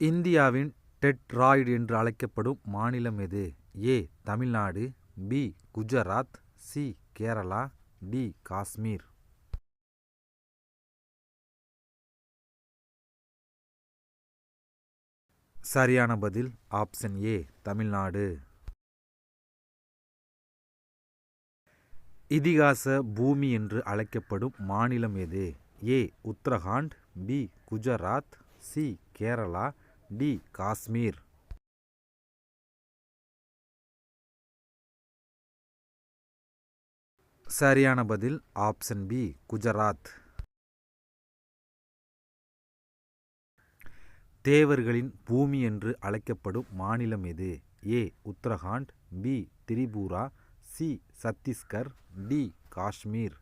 இந்தியாவின் டெட்ராய்டு என்று அழைக்கப்படும் மாநிலம் எது? A. Tamil Nadu, B. Gujarat, C. Kerala, D. Kashmir. சரியான பதில் ஆப்ஷன் ஏ, தமிழ்நாடு. இதிகாச பூமி என்று அழைக்கப்படும் மாநிலம் எது? A. Uttarakhand, B. Gujarat, C. Kerala, D. Kashmir. சரியான பதில் ஆப்ஷன் பி, குஜராத். தேவர்களின் பூமி என்று அழைக்கப்படும் மாநிலம் எது? A. Uttarakhand, B. Tripura, C. Chhattisgarh, D. Kashmir.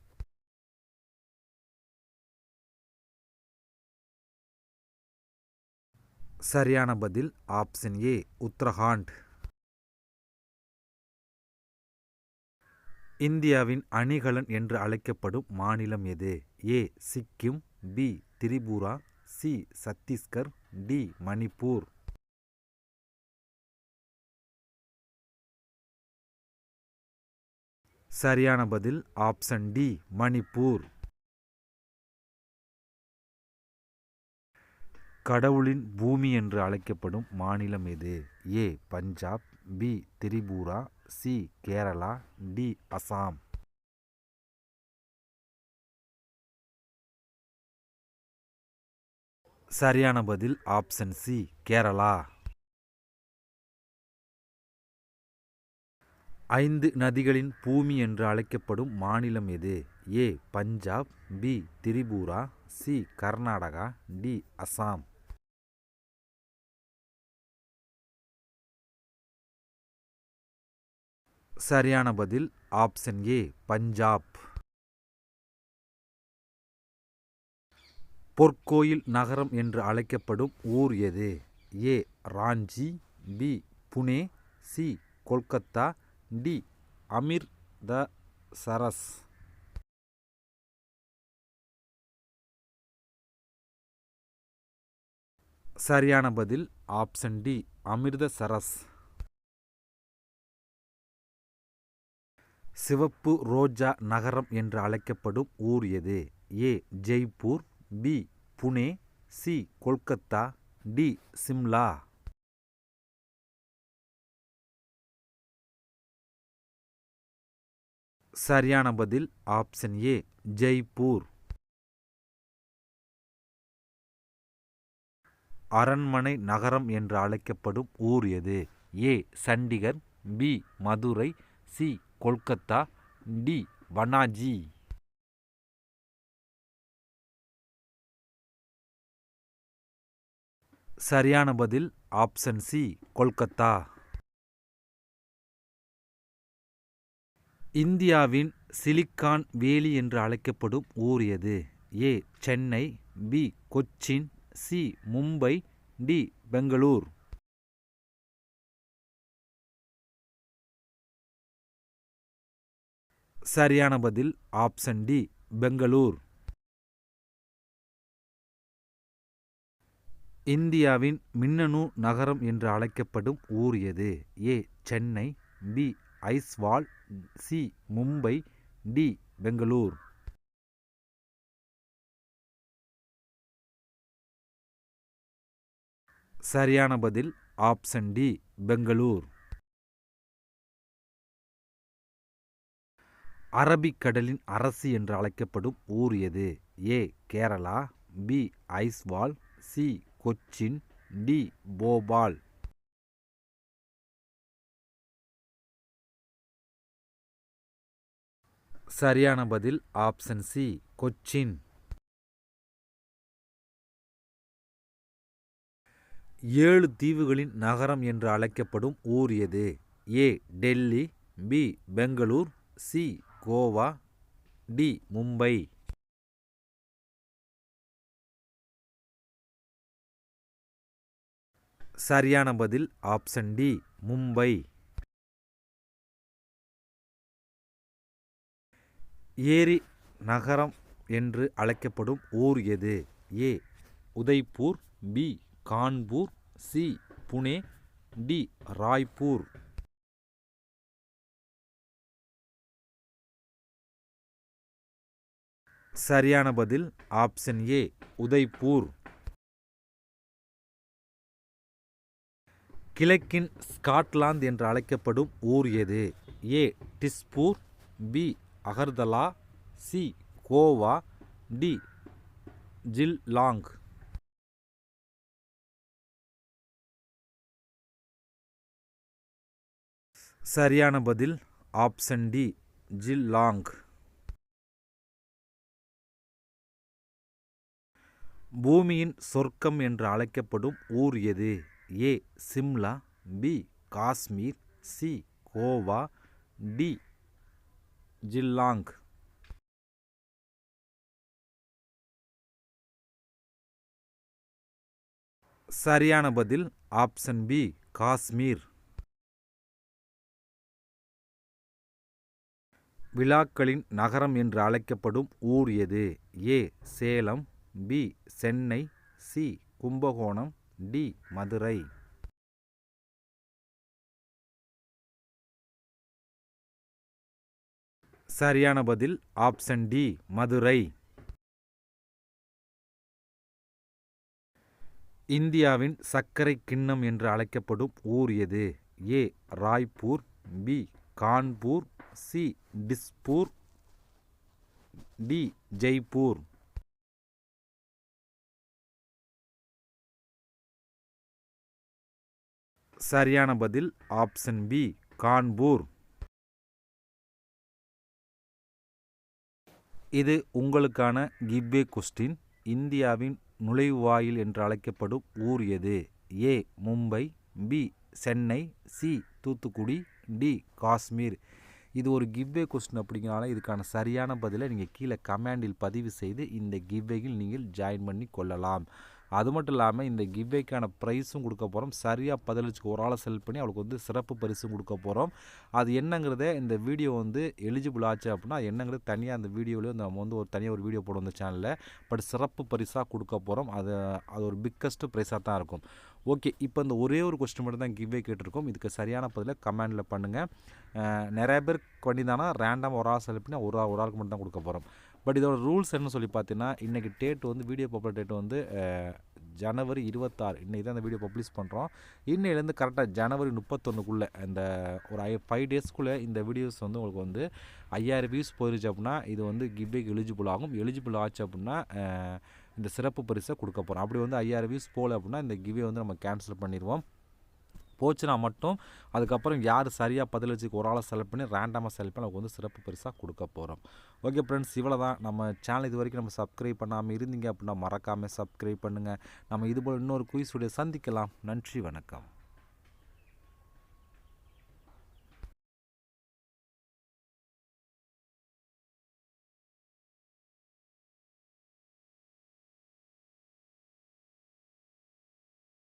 சரியான பதில் ஆப்ஷன் ஏ, உத்தரகாண்ட். இந்தியாவின் அணிகலன் என்று அழைக்கப்படும் மாநிலம் எது? A. Sikkim, B. Tripura, C. Chhattisgarh, D. Manipur. சரியான பதில் ஆப்ஷன் டி, மணிப்பூர். கடவுளின் பூமி என்று அழைக்கப்படும் மாநிலம் எது? A. Punjab, B. Tripura, C. Kerala, D. Assam. சரியான பதில் ஆப்ஷன் சி, கேரளா. 5 நதிகளின் பூமி என்று அழைக்கப்படும் மாநிலம் எது? A. Punjab, B. Tripura, C. Karnataka, D. Assam. சரியான பதில் ஆப்ஷன் ஏ, பஞ்சாப். பொற்கோயில் நகரம் என்று அழைக்கப்படும் ஊர் எது? A. Ranchi, B. Pune, C. Kolkata, D. Amritsar. சரியான பதில் ஆப்ஷன் டி, அமிர்தசரஸ். சிவப்பு ரோஜா நகரம் என்று அழைக்கப்படும் ஊர் எது? A. Jaipur, B. Pune, C. Kolkata, D. Shimla. சரியான பதில் ஆப்ஷன் ஏ, ஜெய்ப்பூர். அரண்மனை நகரம் என்று அழைக்கப்படும் ஊர் எது? A. Chandigarh, B. Madurai, C. Kolkata, D. Panaji. சரியான பதில் ஆப்ஷன் சி, கொல்கத்தா. இந்தியாவின் சிலிக்கான் வேலி என்று அழைக்கப்படும் ஊர் எது? A. Chennai, B. Cochin, C. Mumbai, D. Bangalore. சரியான பதில் ஆப்ஷன் டி, பெங்களூர். இந்தியாவின் மின்னணு நகரம் என்று அழைக்கப்படும் ஊர் எது? A. Chennai, B. Aizawl, C. Mumbai, D. Bangalore. சரியான பதில் ஆப்ஷன் டி, பெங்களூர். அரபிக்கடலின் அரசி என்று அழைக்கப்படும் ஊர் எது? A. Kerala, B. Aizawl, C. Cochin, D. Bhopal. சரியான பதில் ஆப்ஷன் சி, கொச்சின். 7 தீவுகளின் நகரம் என்று அழைக்கப்படும் ஊர் எது? A. Delhi, B. Bangalore, C. Goa, D. Mumbai. சரியான பதில் ஆப்ஷன் டி, மும்பை. ஏரி நகரம் என்று அழைக்கப்படும் ஊர் எது? A. Udaipur, B. Kanpur, C Pune, D Raipur. சரியான பதில் ஆப்ஷன் ஏ உதய்பூர். கிழக்கின் ஸ்காட்லாந்து என்று அழைக்கப்படும் ஊர் எது? A Dispur, B Agartala, C Goa, D Shillong. சரியான பதில் ஆப்ஷன் டி ஜில்லாங். பூமியின் சொர்க்கம் என்று அழைக்கப்படும் ஊர் எது? A Shimla, B Kashmir, C Goa, D Shillong. சரியான பதில் ஆப்ஷன் பி காஷ்மீர். விழாக்களின் நகரம் என்று அழைக்கப்படும் ஊர் எது? A Salem, B Chennai, C Kumbakonam, D Madurai. சரியான பதில் ஆப்ஷன் டி மதுரை. இந்தியாவின் சர்க்கரை கிண்ணம் என்று அழைக்கப்படும் ஊர் எது? A Raipur, B Kanpur, C Dispur, D Jaipur. சரியான பதில் ஆப்ஷன் பி கான்பூர். இது உங்களுக்கான கிவ்வே கொஸ்டின். இந்தியாவின் நுழைவாயில் என்று அழைக்கப்படும் ஊர் எது? A Mumbai, B Chennai, C Thoothukudi, D Kashmir. இது ஒரு கிவ்வே கொஸ்டின் அப்படிங்கிறனால இதுக்கான சரியான பதிலை நீங்கள் கீழே கமெண்டில் பதிவு செய்து இந்த கிவ்வேயில் நீங்கள் ஜாயின் பண்ணி கொள்ளலாம். அது மட்டும் இல்லாமல் இந்த கிவ்வேக்கான ப்ரைஸும் கொடுக்க போகிறோம். சரியாக பதிலளிச்சுக்கு ஒரு ஆளை செலக்ட் பண்ணி அவளுக்கு வந்து சிறப்பு பரிசும் கொடுக்க போகிறோம். அது என்னங்கிறத இந்த வீடியோ வந்து எலிஜிபிள் ஆச்சு அப்படின்னா அது என்னங்கிறது தனியாக அந்த வீடியோவிலே நம்ம வந்து ஒரு தனியாக ஒரு வீடியோ போடுவோம் இந்த சேனலில். பட் சிறப்பு பரிசாக கொடுக்க போகிறோம். அது ஒரு பிக்கஸ்ட்டு ப்ரைஸாக தான் இருக்கும். ஓகே, இப்போ இந்த ஒரே ஒரு கொஸ்டின் மட்டும் தான் கிவ்வே கேட்டிருக்கோம். இதுக்கு சரியான பதிலை கமெண்டில் பண்ணுங்கள். நிறைய பேர் பண்ணிதானா ரேண்டம் ஒரு ஆள் செலக்ட் பண்ணி ஒரு ஆளுக்கு மட்டும் தான் கொடுக்க போகிறோம். பட் இதோட ரூல்ஸ் என்ன சொல்லி பார்த்தீங்கன்னா, இன்றைக்கி டேட் வந்து வீடியோ பப்ளிக் டேட் வந்து ஜனவரி 26. இன்றைக்கி தான் அந்த வீடியோ பப்ளிஷ் பண்ணுறோம். இன்னையிலேருந்து கரெக்டாக ஜனவரி 31க்குள்ளே இந்த ஒரு 5 டேஸ்க்குள்ளே இந்த வீடியோஸ் வந்து உங்களுக்கு வந்து 5000 வியூஸ் போயிருச்சு அப்படின்னா இது வந்து கிவ்வேக்கு எலிஜிபிள் ஆகும். எலிஜிபிள் ஆச்சு அப்படின்னா இந்த சிறப்பு பரிசை கொடுக்க போகிறோம். அப்படி வந்து 5000 வியூஸ் போகல அப்படின்னா இந்த கிவ்வே வந்து நம்ம கேன்சல் பண்ணிடுவோம். போச்சுன்னா மட்டும் அதுக்கப்புறம் யார் சரியாக பதிலளிச்சுக்கு ஒரு ஆளை செலக்ட் பண்ணி ரேண்டமாக செலக்ட் பண்ணி நமக்கு வந்து சிறப்பு பரிசாக கொடுக்க போகிறோம். ஓகே ஃப்ரெண்ட்ஸ், இவ்வளோ தான். நம்ம சேனல் இது வரைக்கும் நம்ம சப்ஸ்கிரைப் பண்ணாமல் இருந்தீங்க அப்படின்னா மறக்காமல் சப்ஸ்கிரைப் பண்ணுங்கள். நம்ம இதுபோல் இன்னொரு குயிஸ் வீடியோ சந்திக்கலாம். நன்றி, வணக்கம்.